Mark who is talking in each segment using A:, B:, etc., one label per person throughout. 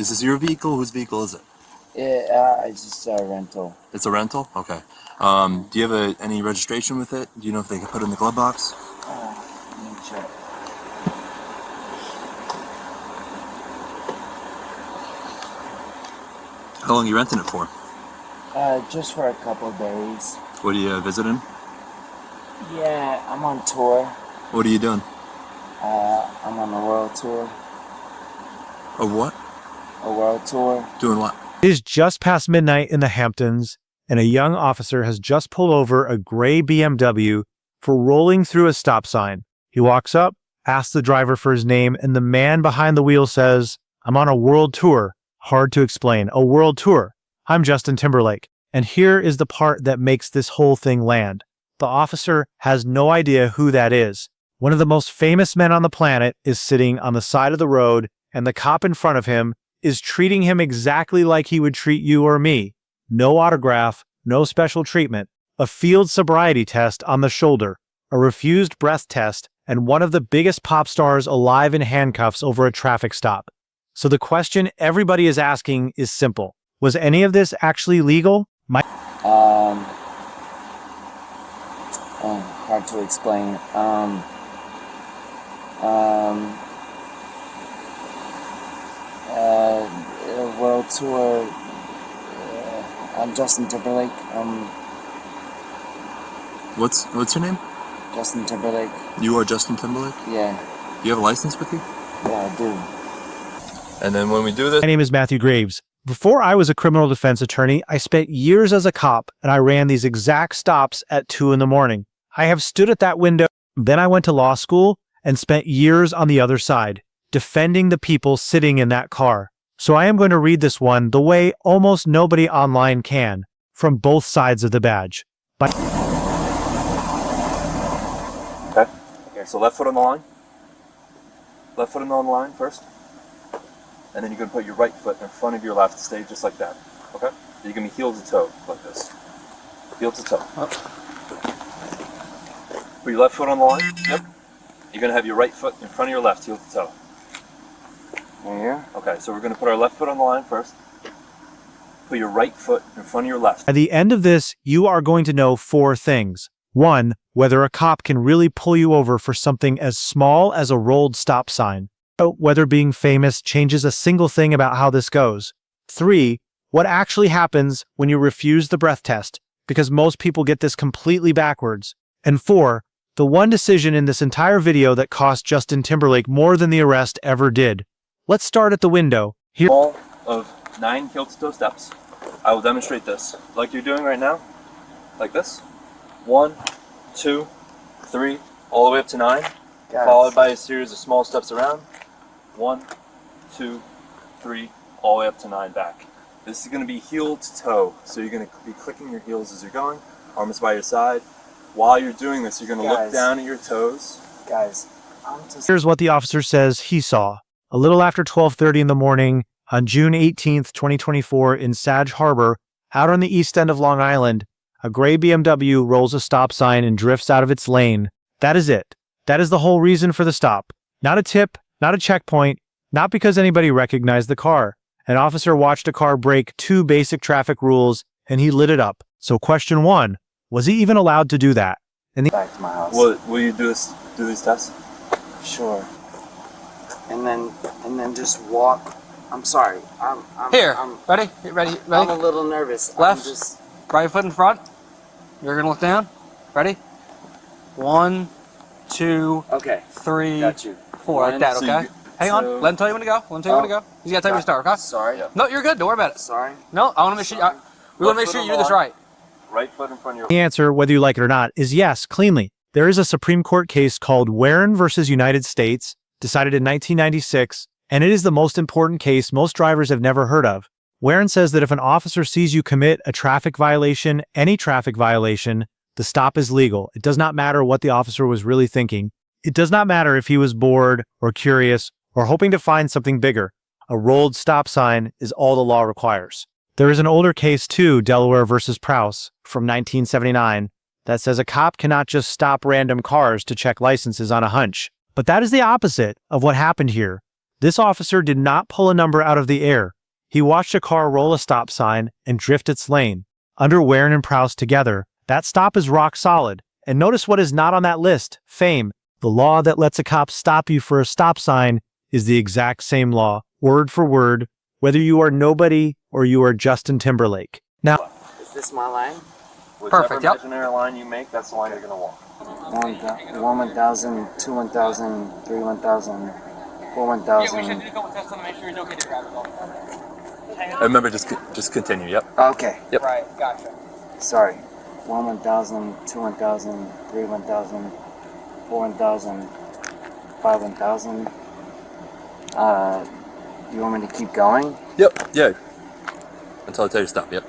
A: Is this your vehicle? Whose vehicle is it?
B: It's just a rental.
A: It's a rental? Okay. Do you have any registration with it? Do you know if they can put it in the glove box?
B: Let me check.
A: How long are you renting it for?
B: Just for a couple of days.
A: What are you visiting?
B: Yeah, I'm on tour.
A: What are you doing?
B: I'm on a world tour.
A: A what?
B: A world tour.
A: Doing what?
C: It is just past midnight in the Hamptons, and a young officer has just pulled over a gray BMW for rolling through a stop sign. He walks up, asks the driver for his name, and the man behind the wheel says, "I'm on a world tour." Hard to explain. A world tour. I'm Justin Timberlake. And here is the part that makes this whole thing land. The officer has no idea who that is. One of the most famous men on the planet is sitting on the side of the road, and the cop in front of him is treating him exactly like he would treat you or me. No autograph, no special treatment, a field sobriety test on the shoulder, a refused breath test, and one of the biggest pop stars alive in handcuffs over a traffic stop. So the question everybody is asking is simple. Was any of this actually legal?
B: Hard to explain. World tour. I'm Justin Timberlake.
A: What's your name?
B: Justin Timberlake.
A: You are Justin Timberlake?
B: Yeah.
A: You have a license with you?
B: Yeah, I do.
A: And then when we do this...
C: My name is Matthew Graves. Before I was a criminal defense attorney, I spent years as a cop, and I ran these exact stops at 2 in the morning. I have stood at that window. Then I went to law school and spent years on the other side, defending the people sitting in that car. So I am going to read this one the way almost nobody online can, from both sides of the badge.
A: Okay, so left foot on the line. Left foot on the line first. And then you're going to put your right foot in front of your left, stay just like that. Okay? You're going to be heel to toe, like this. Heel to toe. Up. Put your left foot on the line. Yep. You're going to have your right foot in front of your left, heel to toe.
B: Here.
A: Okay, so we're going to put our left foot on the line first. Put your right foot in front of your left.
C: At the end of this, you are going to know 4 things. 1, whether a cop can really pull you over for something as small as a rolled stop sign. Whether being famous changes a single thing about how this goes. 3, what actually happens when you refuse the breath test, because most people get this completely backwards. And 4, the one decision in this entire video that cost Justin Timberlake more than the arrest ever did. Let's start at the window. Here
A: All of 9 heel-to-toe steps. I will demonstrate this, like you're doing right now, like this. 1, 2, 3, all the way up to 9, followed by a series of small steps around. 1, 2, 3, all the way up to 9 back. This is going to be heel to toe, so you're going to be clicking your heels as you're going, arms by your side. While you're doing this, you're going to look down at your toes.
B: Guys,
C: Here's what the officer says he saw. A little after 12:30 in the morning on June 18th, 2024 in Sag Harbor, out on the east end of Long Island, a gray BMW rolls a stop sign and drifts out of its lane. That is it. That is the whole reason for the stop. Not a tip, not a checkpoint, not because anybody recognized the car. An officer watched a car break 2 basic traffic rules and he lit it up. So question 1, was he even allowed to do that?
B: back to my house.
A: Will you do these tests?
B: Sure. And then just walk. I'm sorry.
D: Here. Ready?
B: I'm a little nervous.
D: Left. Right foot in front. You're gonna look down. Ready? 1, 2,
B: Okay.
D: 3,
B: Got you.
D: 4. Like that,
A: So
D: okay? Hang on. Let him tell you when to go. You gotta tell me when to start, okay?
B: Sorry.
D: No, you're good. Don't worry about it.
B: Sorry.
D: No, I want to make sure. We want to make sure you do this right.
A: Right foot in front of your...
C: The answer, whether you like it or not, is yes, cleanly. There is a Supreme Court case called Warren versus United States, decided in 1996, and it is the most important case most drivers have never heard of. Warren says that if an officer sees you commit a traffic violation, any traffic violation, the stop is legal. It does not matter what the officer was really thinking. It does not matter if he was bored or curious or hoping to find something bigger. A rolled stop sign is all the law requires. There is an older case too, Delaware versus Prowse, from 1979, that says a cop cannot just stop random cars to check licenses on a hunch. But that is the opposite of what happened here. This officer did not pull a number out of the air. He watched a car roll a stop sign and drift its lane. Under Warren and Prowse together, that stop is rock solid. And notice what is not on that list: fame. The law that lets a cop stop you for a stop sign is the exact same law, word for word, whether you are nobody or you are Justin Timberlake. Now,
B: Is this my line?
D: Perfect, yep.
A: Imaginary line you make, that's the line you're going to walk.
B: 1,000, 2, 1,000, 3, 1,000, 4, 1,000.
A: Remember, just continue, yep.
B: Okay.
A: Yep.
D: Right, gotcha.
B: Sorry. 1, 1,000, 2, 1,000, 3, 1,000, 4, 1,000, 5, 1,000. You want me to keep going?
A: Yep, yeah. Until I tell you to stop, yep.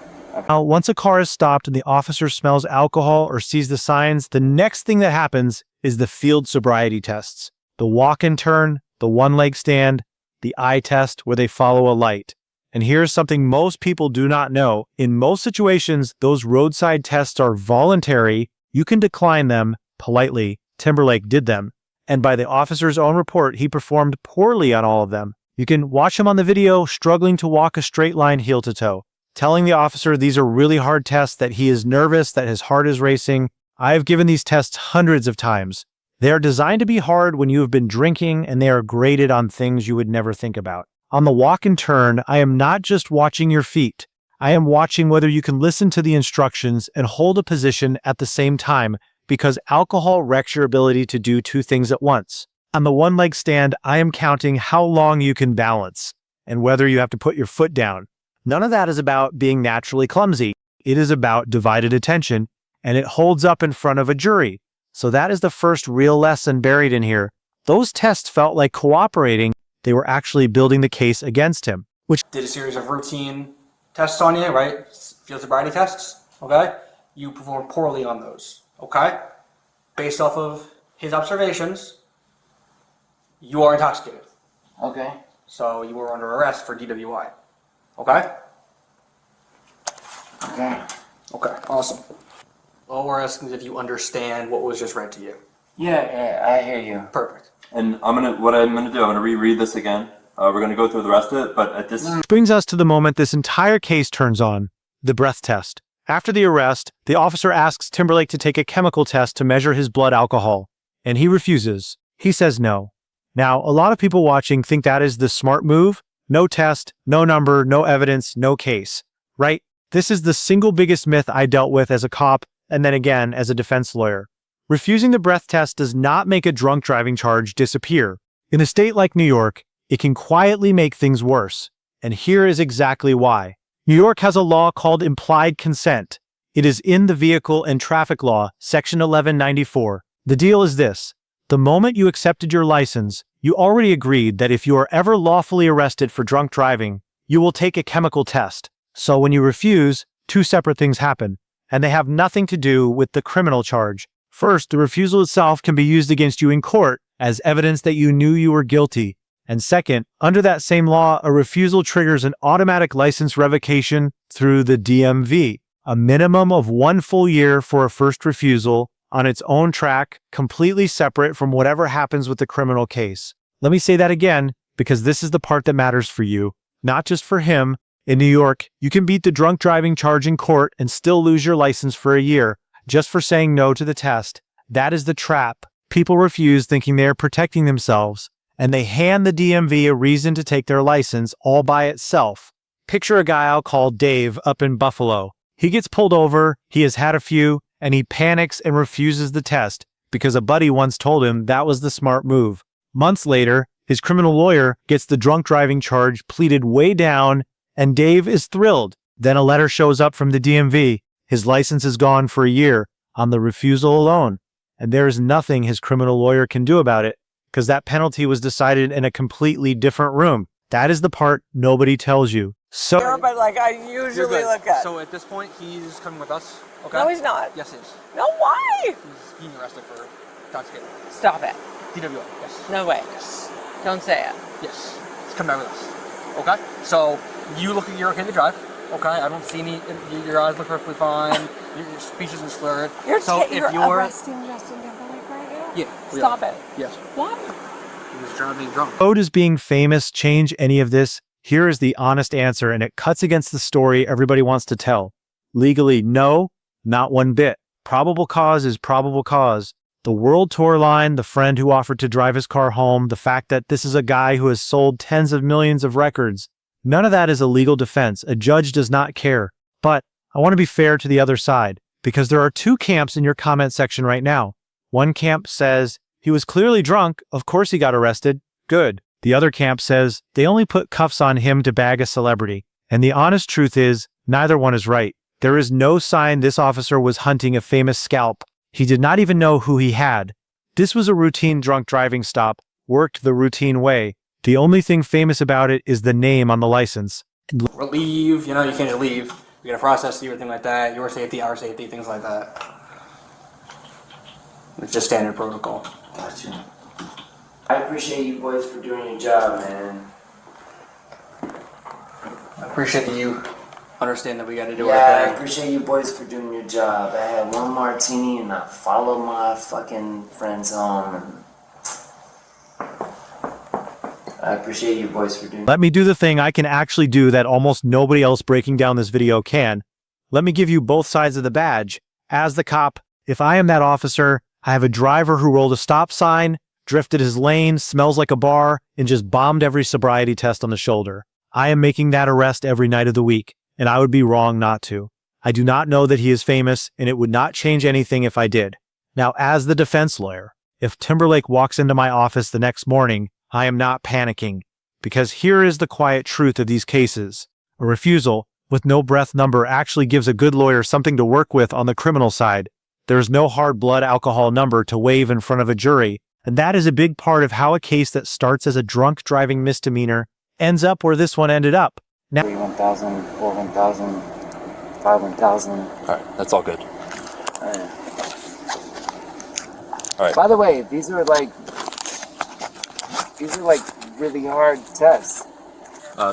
C: Now, once a car is stopped and the officer smells alcohol or sees the signs, the next thing that happens is the field sobriety tests. The walk and turn, the one-leg stand, the eye test where they follow a light. And here's something most people do not know. In most situations, those roadside tests are voluntary. You can decline them politely. Timberlake did them. And by the officer's own report, he performed poorly on all of them. You can watch him on the video struggling to walk a straight line heel to toe, telling the officer these are really hard tests, that he is nervous, that his heart is racing. I have given these tests hundreds of times. They are designed to be hard when you have been drinking, and they are graded on things you would never think about. On the walk and turn, I am not just watching your feet. I am watching whether you can listen to the instructions and hold a position at the same time, because alcohol wrecks your ability to do two things at once. On the one-leg stand, I am counting how long you can balance and whether you have to put your foot down. None of that is about being naturally clumsy. It is about divided attention, and it holds up in front of a jury. So that is the first real lesson buried in here. Those tests felt like cooperating. They were actually building the case against him, which
D: Did a series of routine tests on you, right? Field sobriety tests, okay? You performed poorly on those, okay? Based off of his observations, you are intoxicated.
B: Okay.
D: So you were under arrest for DWI, okay?
B: Okay.
D: Okay, awesome. All we're asking is if you understand what was just read to you.
B: Yeah, I hear you.
D: Perfect.
A: And what I'm gonna do, I'm gonna reread this again. We're gonna go through the rest of it, but at this
C: brings us to the moment this entire case turns on, the breath test. After the arrest, the officer asks Timberlake to take a chemical test to measure his blood alcohol, and he refuses. He says no. Now, a lot of people watching think that is the smart move. No test, no number, no evidence, no case. Right? This is the single biggest myth I dealt with as a cop, and then again as a defense lawyer. Refusing the breath test does not make a drunk driving charge disappear. In a state like New York, it can quietly make things worse. And here is exactly why. New York has a law called implied consent. It is in the Vehicle and Traffic Law, Section 1194. The deal is this. The moment you accepted your license, you already agreed that if you are ever lawfully arrested for drunk driving, you will take a chemical test. So when you refuse, two separate things happen, and they have nothing to do with the criminal charge. First, the refusal itself can be used against you in court as evidence that you knew you were guilty. And second, under that same law, a refusal triggers an automatic license revocation through the DMV, a minimum of 1 full year for a first refusal on its own track, completely separate from whatever happens with the criminal case. Let me say that again, because this is the part that matters for you, not just for him. In New York, you can beat the drunk driving charge in court and still lose your license for a year, just for saying no to the test. That is the trap. People refuse thinking they are protecting themselves, and they hand the DMV a reason to take their license all by itself. Picture a guy I'll call Dave up in Buffalo. He gets pulled over, he has had a few, and he panics and refuses the test because a buddy once told him that was the smart move. Months later, his criminal lawyer gets the drunk driving charge pleaded way down, and Dave is thrilled. Then a letter shows up from the DMV. His license is gone for a year on the refusal alone, and there is nothing his criminal lawyer can do about it because that penalty was decided in a completely different room. That is the part nobody tells you. So,
E: But like I usually look at.
D: So at this point, he's coming with us, okay?
E: No, he's not.
D: Yes, he is.
E: No, why?
D: He's being arrested for intoxicated.
E: Stop it.
D: DWI, yes.
E: No way.
D: Yes.
E: Don't say it.
D: Yes. He's coming back with us, okay? So you look like you're okay to drive, okay? I don't see any, your eyes look perfectly fine, your speech isn't slurred.
E: You're
D: so
E: you're arresting Justin Timberlake right now?
D: Yeah.
E: Stop it.
D: Yes.
E: Why?
D: He was driving drunk.
C: How does being famous change any of this? Here is the honest answer, and it cuts against the story everybody wants to tell. Legally, no, not one bit. Probable cause is probable cause. The world tour line, the friend who offered to drive his car home, the fact that this is a guy who has sold tens of millions of records. None of that is a legal defense. A judge does not care. But I want to be fair to the other side, because there are two camps in your comment section right now. One camp says, he was clearly drunk, of course he got arrested, good. The other camp says, they only put cuffs on him to bag a celebrity. And the honest truth is, neither one is right. There is no sign this officer was hunting a famous scalp. He did not even know who he had. This was a routine drunk driving stop, worked the routine way. The only thing famous about it is the name on the license.
D: Leave, you can't just leave. You gotta process you, everything like that. Your safety, our safety, things like that. It's just standard protocol.
B: Gotcha. I appreciate you boys for doing your job, man.
D: I appreciate that you understand that we gotta do
B: Yeah,
D: our
B: I
D: thing.
B: appreciate you boys for doing your job. I had one martini and I followed my fucking friends home. And I appreciate you boys for doing.
C: Let me do the thing I can actually do that almost nobody else breaking down this video can. Let me give you both sides of the badge. As the cop, if I am that officer, I have a driver who rolled a stop sign, drifted his lane, smells like a bar, and just bombed every sobriety test on the shoulder. I am making that arrest every night of the week, and I would be wrong not to. I do not know that he is famous, and it would not change anything if I did. Now, as the defense lawyer, if Timberlake walks into my office the next morning, I am not panicking, because here is the quiet truth of these cases. A refusal with no breath number actually gives a good lawyer something to work with on the criminal side. There is no hard blood alcohol number to wave in front of a jury, and that is a big part of how a case that starts as a drunk driving misdemeanor ends up where this one ended up. Now,
B: 3 1,000, 4 1,000, 5 1,000.
A: Alright, that's all good. Alright.
B: By the way, these are like really hard tests.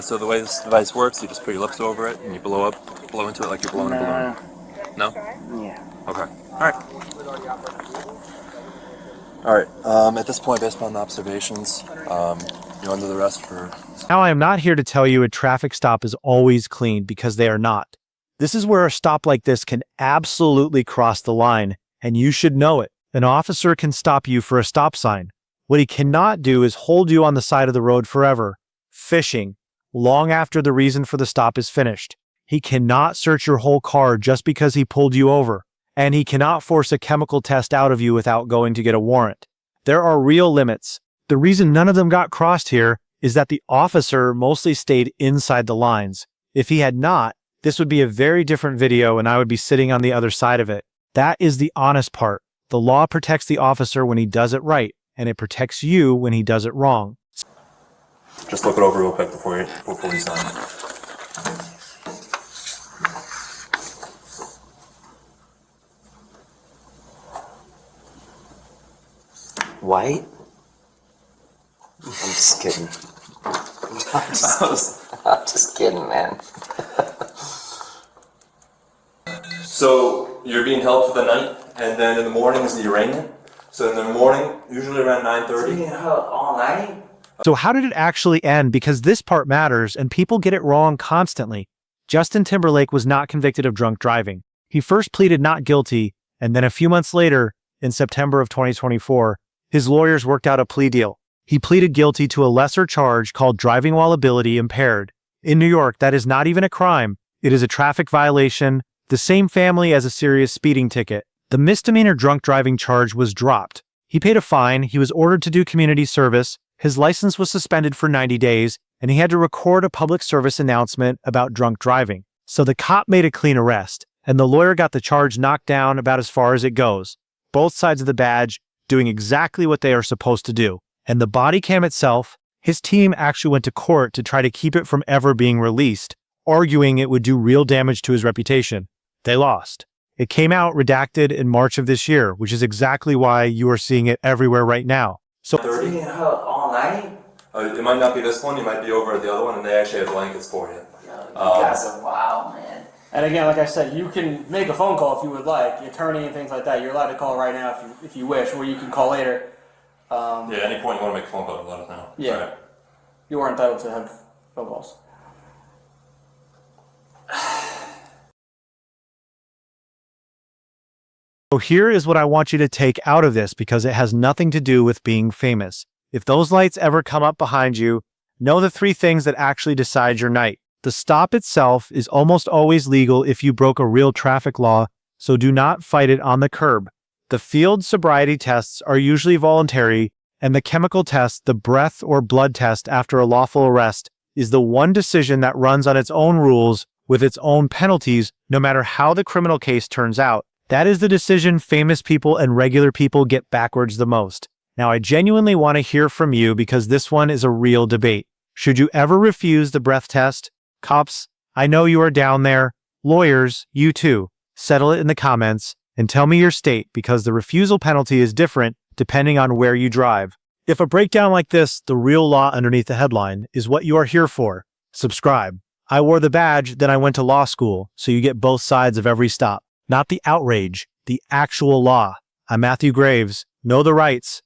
A: So the way this device works, you just put your lips over it and you blow into it like you're blowing a balloon. No?
B: Yeah.
A: Okay. Alright. Alright, at this point, based upon the observations, you're under the arrest for...
C: Now I am not here to tell you a traffic stop is always clean, because they are not. This is where a stop like this can absolutely cross the line, and you should know it. An officer can stop you for a stop sign. What he cannot do is hold you on the side of the road forever, fishing, long after the reason for the stop is finished. He cannot search your whole car just because he pulled you over, and he cannot force a chemical test out of you without going to get a warrant. There are real limits. The reason none of them got crossed here is that the officer mostly stayed inside the lines. If he had not, this would be a very different video and I would be sitting on the other side of it. That is the honest part. The law protects the officer when he does it right, and it protects you when he does it wrong.
A: Just look it over real quick before you sign.
B: White? I'm just kidding. I'm just kidding, man.
A: So you're being held for the night, and then in the morning is the arraignment. So in the morning, usually around 9:30.
B: Being held all night?
C: So how did it actually end? Because this part matters, and people get it wrong constantly. Justin Timberlake was not convicted of drunk driving. He first pleaded not guilty, and then a few months later, in September of 2024, his lawyers worked out a plea deal. He pleaded guilty to a lesser charge called driving while ability impaired. In New York, that is not even a crime. It is a traffic violation, the same family as a serious speeding ticket. The misdemeanor drunk driving charge was dropped. He paid a fine, he was ordered to do community service, his license was suspended for 90 days, and he had to record a public service announcement about drunk driving. So the cop made a clean arrest, and the lawyer got the charge knocked down about as far as it goes. Both sides of the badge doing exactly what they are supposed to do. And the body cam itself, his team actually went to court to try to keep it from ever being released, arguing it would do real damage to his reputation. They lost. It came out redacted in March of this year, which is exactly why you are seeing it everywhere right now. So
B: Being held all night?
A: It might not be this one, you might be over at the other one, and they actually have blankets for you.
B: You guys are wild, man.
D: And again, like I said, you can make a phone call if you would like. The attorney and things like that, you're allowed to call right now if you wish, or you can call later.
A: Yeah, at any point you want to make a phone call, let us know.
D: Yeah.
A: Right.
D: You are entitled to have phone calls.
C: So here is what I want you to take out of this because it has nothing to do with being famous. If those lights ever come up behind you, know the 3 things that actually decide your night. The stop itself is almost always legal if you broke a real traffic law, so do not fight it on the curb. The field sobriety tests are usually voluntary, and the chemical test, the breath or blood test after a lawful arrest, is the one decision that runs on its own rules with its own penalties no matter how the criminal case turns out. That is the decision famous people and regular people get backwards the most. Now, I genuinely want to hear from you because this one is a real debate. Should you ever refuse the breath test? Cops, I know you are down there. Lawyers, you too. Settle it in the comments and tell me your state because the refusal penalty is different depending on where you drive. If a breakdown like this, the real law underneath the headline, is what you are here for, subscribe. I wore the badge, then I went to law school, so you get both sides of every stop. Not the outrage, the actual law. I'm Matthew Graves. Know the rights,